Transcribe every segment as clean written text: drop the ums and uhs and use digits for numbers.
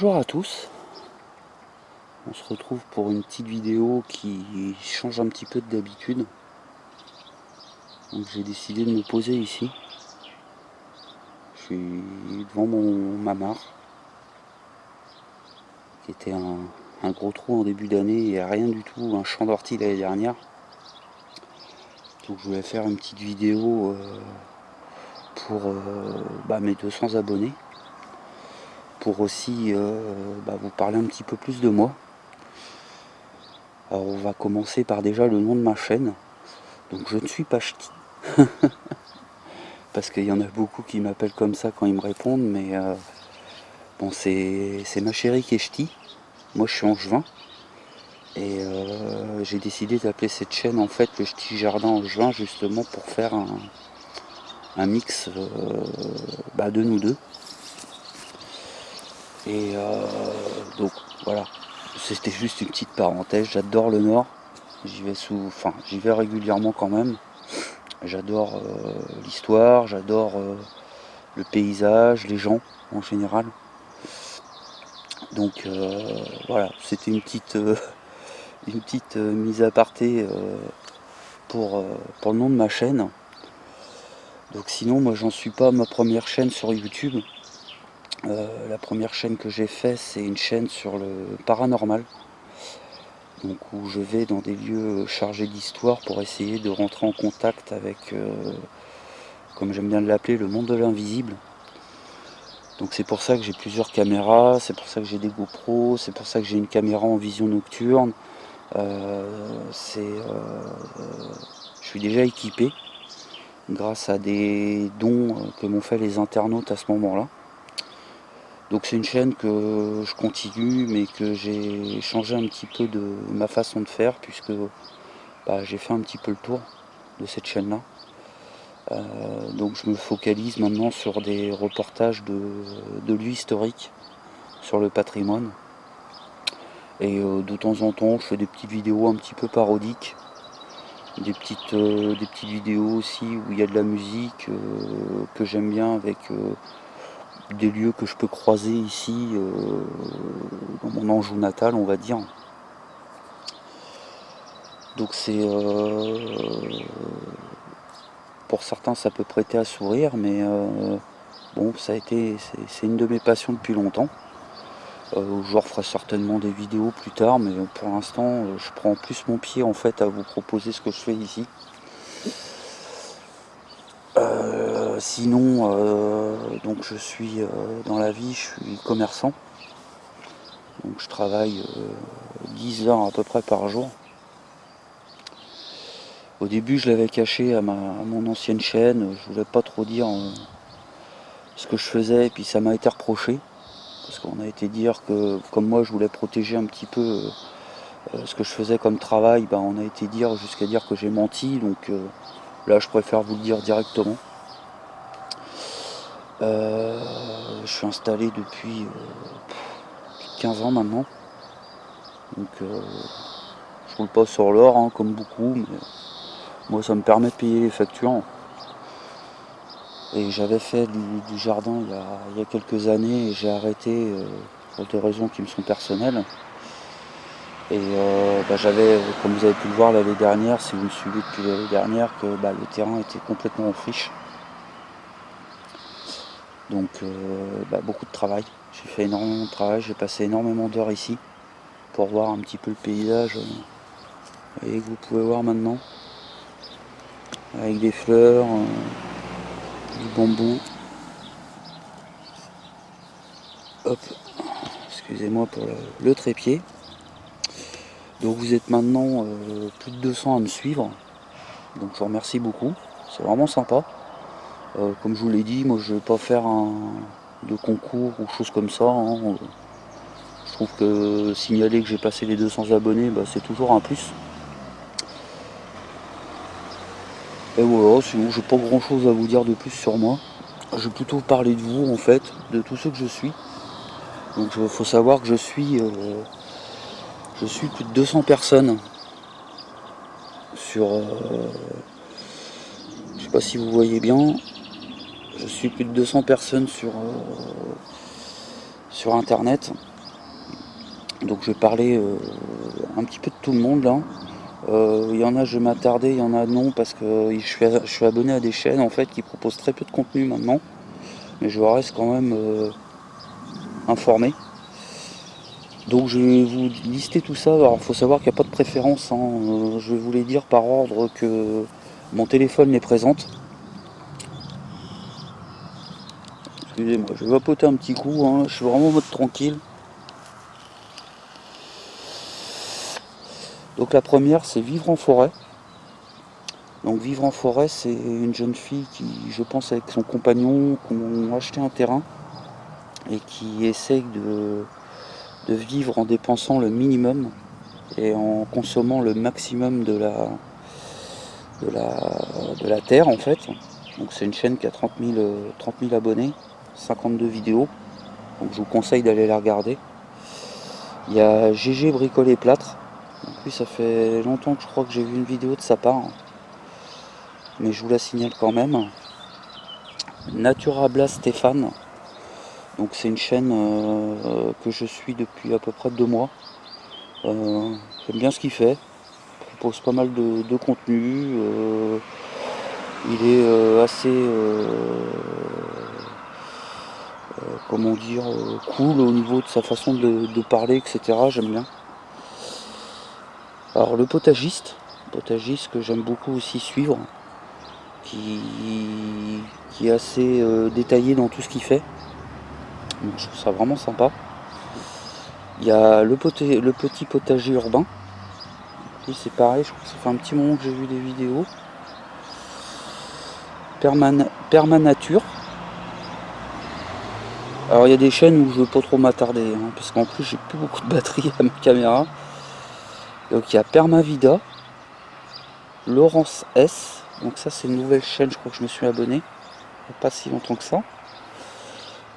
Bonjour à tous, on se retrouve pour une petite vidéo qui change un petit peu de d'habitude. Donc j'ai décidé de me poser ici. Je suis devant ma mare, qui était un gros trou en début d'année et rien du tout, un champ d'ortie l'année dernière. Donc je voulais faire une petite vidéo pour mes 200 abonnés, pour aussi vous parler un petit peu plus de moi. Alors on va commencer par déjà le nom de ma chaîne. Donc je ne suis pas ch'ti. Parce qu'il y en a beaucoup qui m'appellent comme ça quand ils me répondent, mais bon, c'est ma chérie qui est ch'ti. Moi je suis angevin. Et j'ai décidé d'appeler cette chaîne en fait le Ch'ti Jardin Angevin, justement pour faire un mix de nous deux. Et donc voilà, c'était juste une petite parenthèse. J'adore le Nord, j'y vais régulièrement quand même. J'adore l'histoire, j'adore le paysage, les gens en général. Donc voilà, c'était une petite mise à aparté pour le nom de ma chaîne. Donc sinon, moi j'en suis pas à ma première chaîne sur YouTube. La première chaîne que j'ai fait, c'est une chaîne sur le paranormal. Donc où je vais dans des lieux chargés d'histoire pour essayer de rentrer en contact avec, comme j'aime bien l'appeler, le monde de l'invisible. Donc c'est pour ça que j'ai plusieurs caméras, c'est pour ça que j'ai des GoPro, c'est pour ça que j'ai une caméra en vision nocturne. Je suis déjà équipé grâce à des dons que m'ont fait les internautes à ce moment-là. Donc c'est une chaîne que je continue, mais que j'ai changé un petit peu de ma façon de faire, puisque j'ai fait un petit peu le tour de cette chaîne-là. Donc je me focalise maintenant sur des reportages de lieux historiques, sur le patrimoine. Et de temps en temps, je fais des petites vidéos un petit peu parodiques, des petites vidéos aussi où il y a de la musique que j'aime bien, avec des lieux que je peux croiser ici dans mon Anjou natal, on va dire. Donc c'est pour certains ça peut prêter à sourire, mais bon, c'est une de mes passions depuis longtemps. Je referai certainement des vidéos plus tard, mais pour l'instant je prends plus mon pied en fait à vous proposer ce que je fais ici. Sinon, donc je suis dans la vie, je suis commerçant. Donc je travaille 10 heures à peu près par jour. Au début je l'avais caché à mon ancienne chaîne, je voulais pas trop dire ce que je faisais, et puis ça m'a été reproché. Parce qu'on a été dire que, comme moi je voulais protéger un petit peu ce que je faisais comme travail, on a été dire jusqu'à dire que j'ai menti, donc là je préfère vous le dire directement. Je suis installé depuis 15 ans maintenant, donc je roule pas sur l'or comme beaucoup, mais moi ça me permet de payer les factures. Et j'avais fait du jardin il y a quelques années, et j'ai arrêté pour des raisons qui me sont personnelles. Et j'avais, comme vous avez pu le voir l'année dernière, si vous me suivez depuis l'année dernière, que le terrain était complètement en friche. Donc beaucoup de travail. J'ai fait énormément de travail, j'ai passé énormément d'heures ici pour voir un petit peu le paysage. Et que vous pouvez voir maintenant, avec des fleurs, du bambou. Hop, excusez-moi pour le trépied. Donc vous êtes maintenant plus de 200 à me suivre, donc je vous remercie beaucoup, c'est vraiment sympa. Comme je vous l'ai dit, moi je ne vais pas faire de concours ou choses comme ça. Je trouve que signaler que j'ai passé les 200 abonnés, c'est toujours un plus. Et voilà, sinon j'ai pas grand chose à vous dire de plus sur moi. Je vais plutôt parler de vous en fait, de tout ce que je suis. Donc il faut savoir que je suis plus de 200 personnes sur... je sais pas si vous voyez bien. Je suis plus de 200 personnes sur internet. Donc je vais parler un petit peu de tout le monde là. Il y en a je vais m'attarder, il y en a non parce que je suis abonné à des chaînes en fait qui proposent très peu de contenu maintenant. Mais je reste quand même informé. Donc je vais vous lister tout ça. Alors il faut savoir qu'il n'y a pas de préférence, hein. Je vais vous les dire par ordre que mon téléphone les présente. Excusez-moi, je vais vapoter un petit coup, hein. Je suis vraiment en mode tranquille. Donc la première c'est Vivre en forêt. Donc Vivre en forêt, c'est une jeune fille qui, je pense avec son compagnon, ont acheté un terrain et qui essaye de vivre en dépensant le minimum et en consommant le maximum de la terre en fait. Donc c'est une chaîne qui a 30 000 abonnés, 52 vidéos. Donc je vous conseille d'aller la regarder. Il y a GG Bricolé Plâtre. Donc lui ça fait longtemps que je crois que j'ai vu une vidéo de sa part. Mais je vous la signale quand même. Naturabla Stéphane. Donc c'est une chaîne que je suis depuis à peu près 2 mois. J'aime bien ce qu'il fait. Il propose pas mal de contenu. Il est assez comment dire cool au niveau de sa façon de parler, etc. J'aime bien. Alors le potagiste que j'aime beaucoup aussi suivre, qui est assez détaillé dans tout ce qu'il fait. Donc je trouve ça vraiment sympa. Il y a le petit potager urbain. Lui c'est pareil, je crois que ça fait un petit moment que j'ai vu des vidéos. Permanature. Alors il y a des chaînes où je veux pas trop m'attarder, hein, parce qu'en plus j'ai plus beaucoup de batterie à ma caméra. Donc il y a Permavida, Laurence S. Donc ça c'est une nouvelle chaîne, je crois que je me suis abonné. Il n'y a pas si longtemps que ça.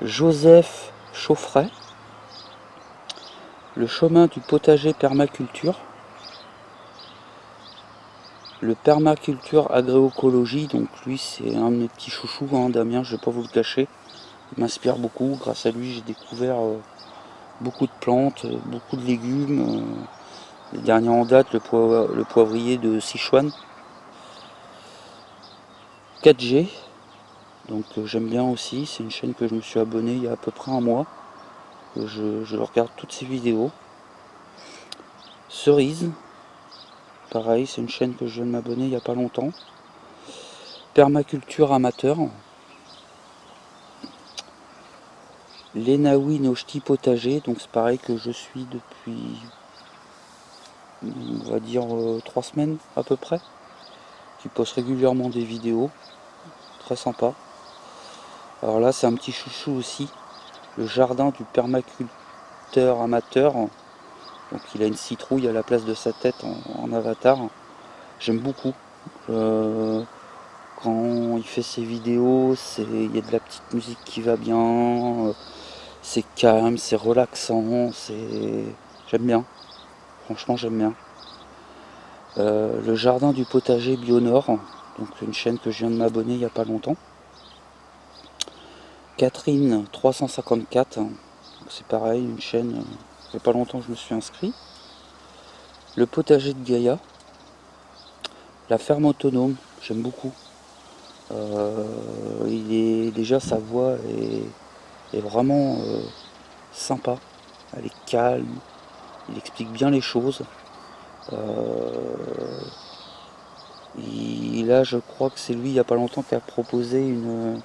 Joseph Chauffret. Le chemin du potager permaculture. Le permaculture agroécologie, donc lui c'est un de mes petits chouchous, hein, Damien, je vais pas vous le cacher. Il m'inspire beaucoup, grâce à lui j'ai découvert beaucoup de plantes, beaucoup de légumes. Le dernier en date, le poivrier de Sichuan. 4G, donc j'aime bien aussi, c'est une chaîne que je me suis abonné il y a à peu près un mois. Je regarde toutes ses vidéos. Cerise, pareil, c'est une chaîne que je viens de m'abonner il n'y a pas longtemps. Permaculture amateur. Lenaoui Nochti Potager, donc c'est pareil que je suis depuis, on va dire, 3 semaines à peu près. Qui poste régulièrement des vidéos, très sympa. Alors là c'est un petit chouchou aussi, le jardin du permaculteur amateur. Donc il a une citrouille à la place de sa tête en avatar. J'aime beaucoup. Quand il fait ses vidéos, il y a de la petite musique qui va bien. C'est calme, c'est relaxant. J'aime bien. Franchement j'aime bien. Le jardin du potager Bionor. Donc une chaîne que je viens de m'abonner il n'y a pas longtemps. Catherine 354. C'est pareil, une chaîne. Il n'y a pas longtemps je me suis inscrit. Le potager de Gaïa. La ferme autonome, j'aime beaucoup. Déjà sa voix est vraiment sympa. Elle est calme. Il explique bien les choses. Là je crois que c'est lui il n'y a pas longtemps qui a proposé une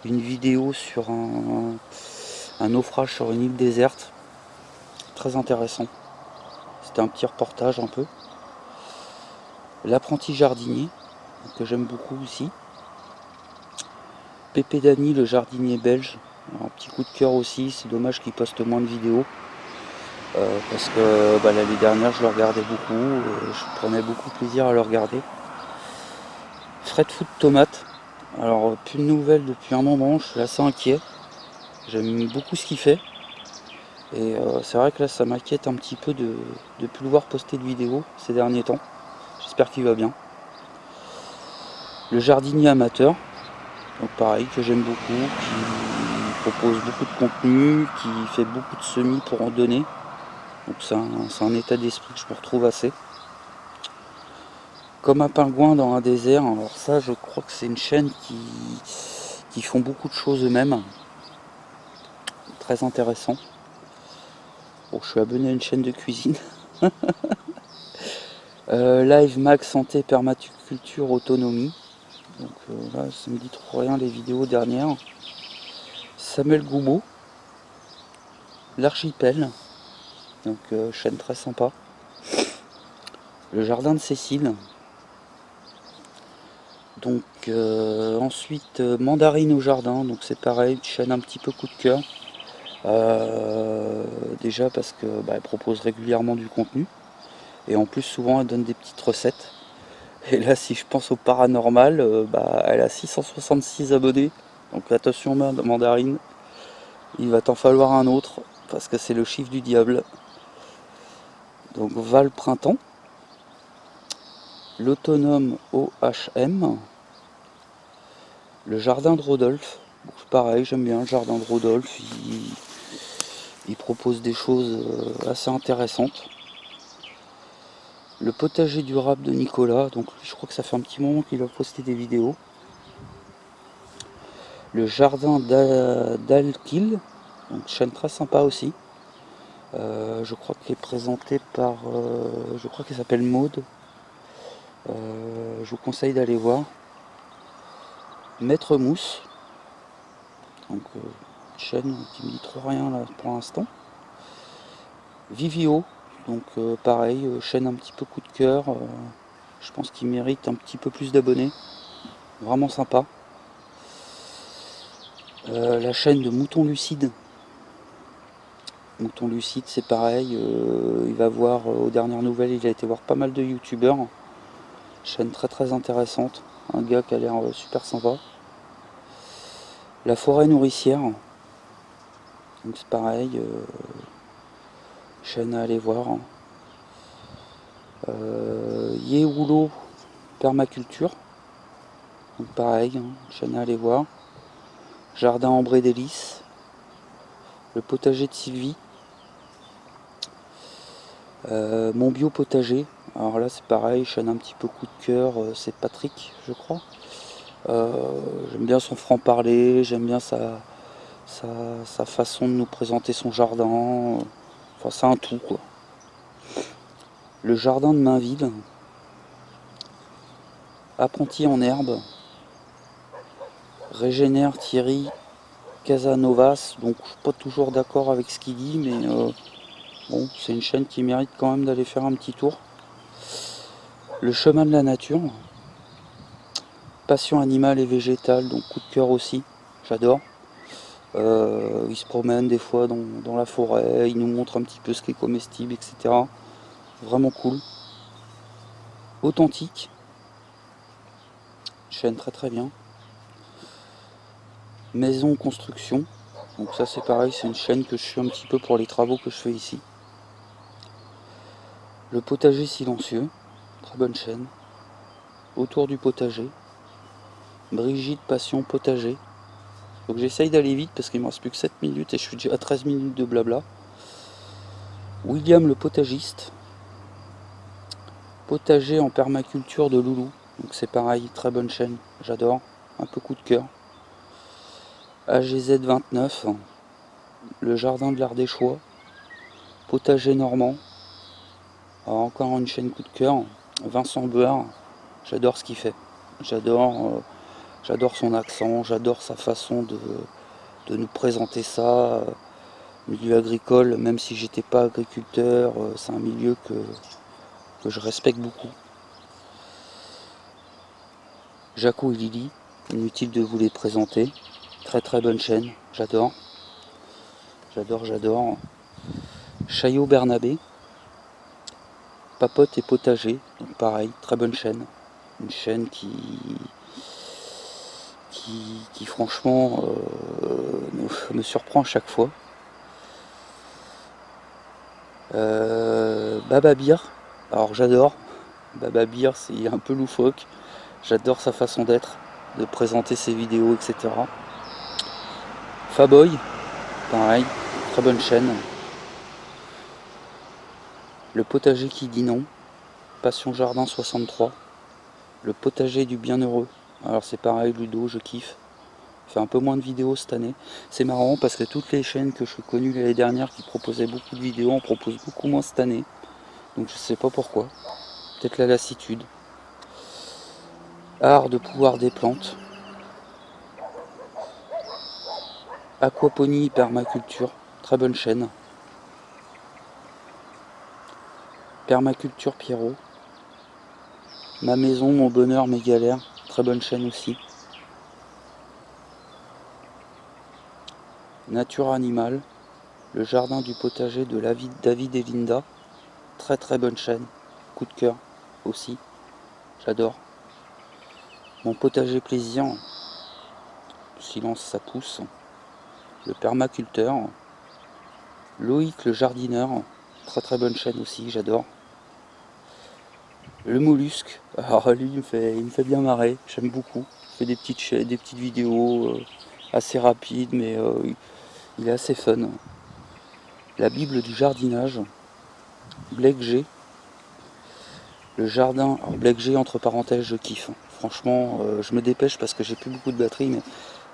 vidéo sur un naufrage sur une île déserte. Très intéressant. C'était un petit reportage un peu. L'apprenti jardinier, que j'aime beaucoup aussi. Pépé Dany, le jardinier belge. Un petit coup de cœur aussi, c'est dommage qu'il poste moins de vidéos. Parce que l'année dernière je le regardais beaucoup, et je prenais beaucoup de plaisir à le regarder. Fred Food Tomate. Alors plus de nouvelles depuis un moment, je suis assez inquiet. J'aime beaucoup ce qu'il fait. Et c'est vrai que là ça m'inquiète un petit peu de ne plus le voir poster de vidéos ces derniers temps. J'espère qu'il va bien. Le jardinier amateur, donc pareil, que j'aime beaucoup, qui propose beaucoup de contenu, qui fait beaucoup de semis pour en donner. Donc c'est un état d'esprit que je me retrouve assez. Comme un pingouin dans un désert. Alors ça, je crois que c'est une chaîne qui font beaucoup de choses eux-mêmes. Très intéressant. Bon, je suis abonné à une chaîne de cuisine. Live Mag Santé Permaculture Autonomie. Donc là, ça me dit trop rien les vidéos dernières. Samuel Goubeau. L'Archipel. Donc chaîne très sympa. Le Jardin de Cécile. Donc ensuite Mandarine au Jardin. Donc c'est pareil, une chaîne un petit peu coup de cœur. Déjà parce que elle propose régulièrement du contenu. Et en plus souvent elle donne des petites recettes. Et là si je pense au paranormal, elle a 666 abonnés. Donc attention Mandarine, il va t'en falloir un autre parce que c'est le chiffre du diable. Donc Val Printemps, l'Autonome OHM, le Jardin de Rodolphe. Bon, pareil, j'aime bien le Jardin de Rodolphe, il propose des choses assez intéressantes. Le Potager durable de Nicolas, donc je crois que ça fait un petit moment qu'il a posté des vidéos. Le Jardin d'Alquil, donc chaîne très sympa aussi. Je crois qu'elle est présentée par, je crois qu'elle s'appelle Maude. Je vous conseille d'aller voir. Maître Mousse, donc chaîne qui me dit trop rien là pour l'instant. Vivio, donc pareil, chaîne un petit peu coup de cœur. Je pense qu'il mérite un petit peu plus d'abonnés. Vraiment sympa. La chaîne de Mouton Lucide. Mouton Lucide, c'est pareil. Il va voir aux dernières nouvelles, il a été voir pas mal de youtubeurs. Chaîne très très intéressante. Un gars qui a l'air super sympa. La forêt nourricière. Donc c'est pareil. Chaîne à aller voir. Yehulo Permaculture. Donc pareil, chaîne à aller voir. Jardin Ambré d'Hélice. Le potager de Sylvie. Mon bio potager. Alors là c'est pareil, chaîne un petit peu coup de cœur. C'est Patrick, je crois. J'aime bien son franc-parler, j'aime bien sa façon de nous présenter son jardin. Enfin c'est un tout quoi. Le Jardin de Mainville. Apprenti en herbe. Régénère Thierry Casanovas, donc je suis pas toujours d'accord avec ce qu'il dit, mais bon, c'est une chaîne qui mérite quand même d'aller faire un petit tour. Le chemin de la nature. Passion animale et végétale, donc coup de cœur aussi, j'adore. Il se promène des fois dans la forêt, il nous montre un petit peu ce qui est comestible, etc. Vraiment cool. Authentique. Chaîne très très bien. Maison construction. Donc ça c'est pareil, c'est une chaîne que je suis un petit peu pour les travaux que je fais ici. Le potager silencieux. Très bonne chaîne. Autour du potager. Brigitte Passion Potager. Donc j'essaye d'aller vite parce qu'il me reste plus que 7 minutes et je suis déjà à 13 minutes de blabla. William le potagiste. Potager en permaculture de Loulou. Donc c'est pareil, très bonne chaîne, j'adore. Un peu coup de cœur. AGZ 29. Le jardin de l'Ardéchois. Potager normand. Alors encore une chaîne coup de cœur. Vincent Beurre. J'adore ce qu'il fait. J'adore son accent, j'adore sa façon de nous présenter ça. Milieu agricole, même si j'étais pas agriculteur, c'est un milieu que je respecte beaucoup. Jaco et Lily, inutile de vous les présenter. Très très bonne chaîne, j'adore. J'adore. Chaillot Bernabé. Papote et potager, donc pareil, très bonne chaîne. Une chaîne qui franchement me surprend à chaque fois. Baba Beer, alors j'adore. Baba Beer, il est un peu loufoque. J'adore sa façon d'être, de présenter ses vidéos, etc. Faboy, pareil, très bonne chaîne. Le potager qui dit non, Passion Jardin 63. Le potager du bienheureux. Alors c'est pareil, Ludo, je kiffe. Fait un peu moins de vidéos cette année. C'est marrant parce que toutes les chaînes que je connues l'année dernière qui proposaient beaucoup de vidéos en proposent beaucoup moins cette année. Donc je sais pas pourquoi. Peut-être la lassitude. Art de pouvoir des plantes. Aquaponie Permaculture. Très bonne chaîne. Permaculture Pierrot. Ma maison, mon bonheur, mes galères. Très bonne chaîne aussi. Nature Animale. Le jardin du potager de David et Linda. Très très bonne chaîne. Coup de cœur aussi. J'adore. Mon potager plaisir. Silence ça pousse. Le permaculteur. Loïc le jardineur. Très très bonne chaîne aussi, j'adore. Le mollusque. Alors lui il me fait bien marrer. J'aime beaucoup. Il fait des petites vidéos assez rapides mais il est assez fun. La Bible du jardinage. Blake G. Le jardin, alors Blake G entre parenthèses je kiffe. Franchement je me dépêche parce que j'ai plus beaucoup de batterie mais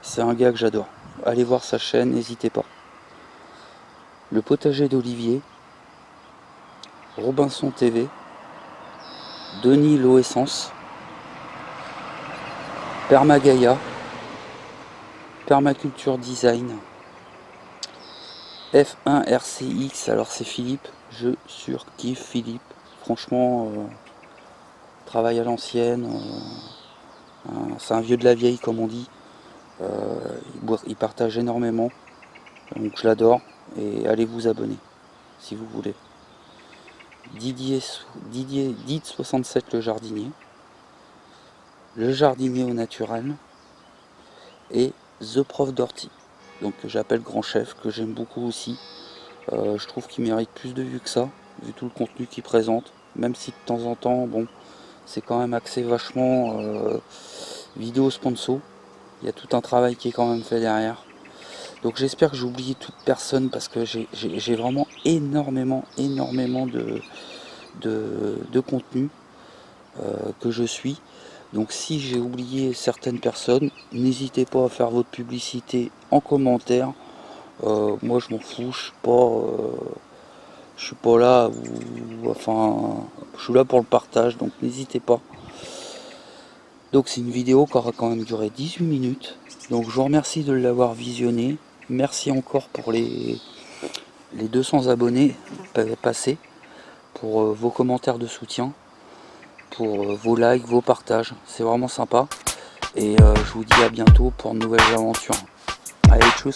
c'est un gars que j'adore. Allez voir sa chaîne, n'hésitez pas. Le potager d'Olivier. Robinson TV. Denis l'eau essence. Permagaia. Permaculture Design. F1 RCX, alors c'est Philippe, je surkiffe Philippe, franchement, travail à l'ancienne, c'est un vieux de la vieille comme on dit, il partage énormément, donc je l'adore, et allez vous abonner, si vous voulez. Didier 67 le jardinier au naturel, et The Prof d'Ortie. Donc que j'appelle Grand Chef, que j'aime beaucoup aussi. Je trouve qu'il mérite plus de vues que ça, vu tout le contenu qu'il présente, même si de temps en temps, bon, c'est quand même axé vachement vidéo sponsor. Il y a tout un travail qui est quand même fait derrière. Donc j'espère que j'ai oublié toute personne parce que j'ai vraiment énormément de contenu que je suis. Donc si j'ai oublié certaines personnes, n'hésitez pas à faire votre publicité en commentaire. Moi je m'en fous, je suis pas là, enfin je suis là pour le partage, donc n'hésitez pas. Donc c'est une vidéo qui aura quand même duré 18 minutes. Donc je vous remercie de l'avoir visionné. Merci encore pour les 200 abonnés passés, pour vos commentaires de soutien, pour vos likes, vos partages. C'est vraiment sympa. Et je vous dis à bientôt pour de nouvelles aventures. Allez, tchuss!